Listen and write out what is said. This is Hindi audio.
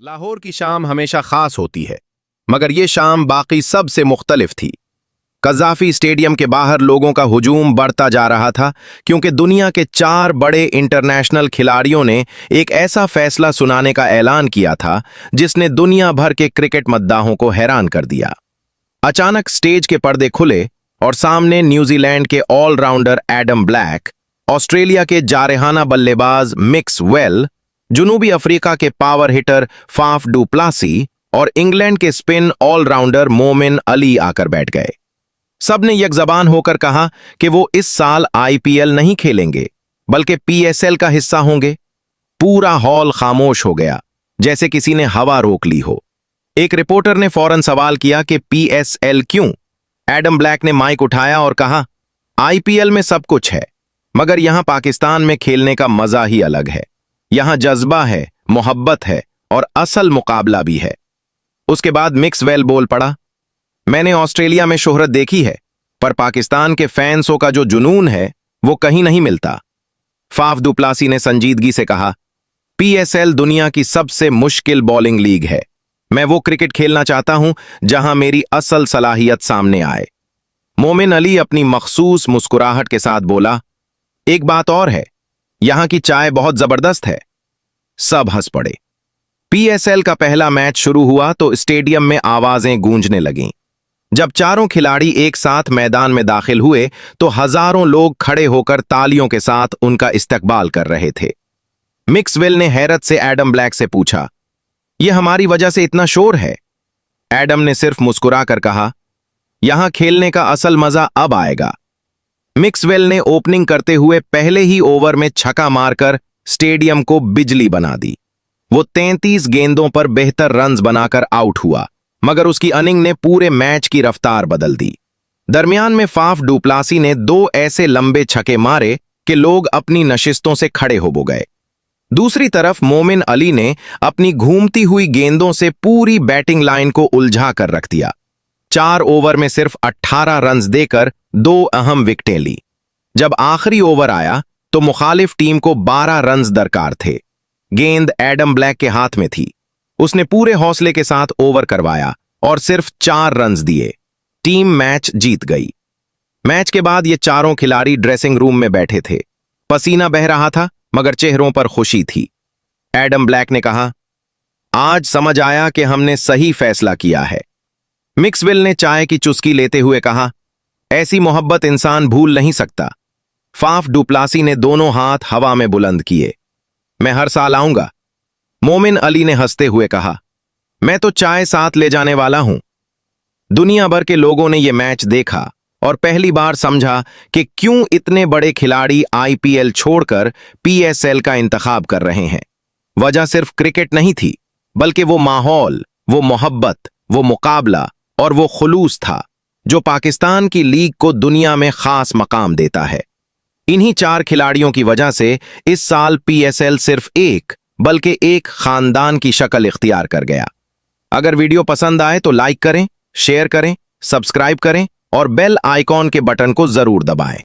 लाहौर की शाम हमेशा खास होती है, मगर ये शाम बाकी सब से मुख्तलिफ थी। कज़ाफी स्टेडियम के बाहर लोगों का हुजूम बढ़ता जा रहा था, क्योंकि दुनिया के 4 बड़े इंटरनेशनल खिलाड़ियों ने एक ऐसा फैसला सुनाने का ऐलान किया था जिसने दुनिया भर के क्रिकेट मद्दाहों को हैरान कर दिया। अचानक स्टेज के पर्दे खुले और सामने न्यूजीलैंड के ऑलराउंडर एडम ब्लैक, ऑस्ट्रेलिया के जारहाना बल्लेबाज मिक्स वेल, जुनूबी अफ्रीका के power hitter Faf du Plassey और इंग्लैंड के स्पिन ऑलराउंडर मोमिन अली आकर बैठ गए। सबने यकजबान होकर कहा कि वो इस साल आईपीएल नहीं खेलेंगे, बल्कि पीएसएल का हिस्सा होंगे। पूरा हॉल खामोश हो गया, जैसे किसी ने हवा रोक ली हो। एक रिपोर्टर ने फौरन सवाल किया कि पीएसएल क्यों? एडम ब्लैक ने माइक उठाया और कहा, आईपीएल में सब कुछ है, मगर यहां पाकिस्तान में खेलने का मजा ही अलग है। यहां जज्बा है, मोहब्बत है और असल मुकाबला भी है। उसके बाद मिक्स वेल बोल पड़ा, मैंने ऑस्ट्रेलिया में शोहरत देखी है, पर पाकिस्तान के फैंसों का जो जुनून है वो कहीं नहीं मिलता। फाफ डू प्लासी ने संजीदगी से कहा, पीएसएल दुनिया की सबसे मुश्किल बॉलिंग लीग है। मैं वो क्रिकेट खेलना चाहता हूं जहां मेरी असल सलाहियत सामने आए। मोमिन अली अपनी मखसूस मुस्कुराहट के साथ बोला, एक बात और है, यहां की चाय बहुत जबरदस्त है। सब हंस पड़े। पीएसएल का पहला मैच शुरू हुआ तो स्टेडियम में आवाजें गूंजने लगीं। जब चारों खिलाड़ी एक साथ मैदान में दाखिल हुए तो हजारों लोग खड़े होकर तालियों के साथ उनका इस्तकबाल कर रहे थे। मिक्सवेल ने हैरत से एडम ब्लैक से पूछा, यह हमारी वजह से इतना शोर है? एडम ने सिर्फ मुस्कुराकर कहा, यहां खेलने का असल मजा अब आएगा। मिक्सवेल ने ओपनिंग करते हुए पहले ही ओवर में छक्का मारकर स्टेडियम को बिजली बना दी। वो 33 गेंदों पर बेहतर रन्स बनाकर आउट हुआ, मगर उसकी इनिंग ने पूरे मैच की रफ्तार बदल दी। दरमियान में फाफ डू प्लासी ने 2 ऐसे लंबे छक्के मारे कि लोग अपनी नशिस्तों से खड़े हो गए। दूसरी तरफ मोमिन अली ने अपनी घूमती हुई गेंदों से पूरी बैटिंग लाइन को उलझा कर रख दिया। 4 ओवर में सिर्फ 18 रन्स देकर 2 अहम विकेटें ली। जब आखिरी ओवर आया तो मुखालिफ टीम को 12 रन्स दरकार थे। गेंद एडम ब्लैक के हाथ में थी। उसने पूरे हौसले के साथ ओवर करवाया और सिर्फ 4 रन्स दिए। टीम मैच जीत गई। मैच के बाद ये चारों खिलाड़ी ड्रेसिंग रूम में बैठे थे। पसीना बह रहा था, मगर चेहरों पर खुशी थी। एडम ब्लैक ने कहा, आज समझ आया कि हमने सही फैसला किया है। मिक्सवेल ने चाय की चुस्की लेते हुए कहा, ऐसी मोहब्बत इंसान भूल नहीं सकता। फाफ डू प्लासी ने दोनों हाथ हवा में बुलंद किए, मैं हर साल आऊंगा। मोमिन अली ने हंसते हुए कहा, मैं तो चाय साथ ले जाने वाला हूं। दुनिया भर के लोगों ने यह मैच देखा और पहली बार समझा कि क्यों इतने बड़े खिलाड़ी आईपीएल छोड़कर पीएसएल का इंतखाब कर रहे हैं। वजह सिर्फ क्रिकेट नहीं थी, बल्कि वो माहौल, वो मोहब्बत, वो मुकाबला और वो खुलूस था जो पाकिस्तान की लीग को दुनिया में खास मकाम देता है। इन्हीं 4 खिलाड़ियों की वजह से इस साल पीएसएल सिर्फ एक बल्कि एक खानदान की शक्ल इख्तियार कर गया। अगर वीडियो पसंद आए तो लाइक करें, शेयर करें, सब्सक्राइब करें और बेल आइकॉन के बटन को जरूर दबाएं।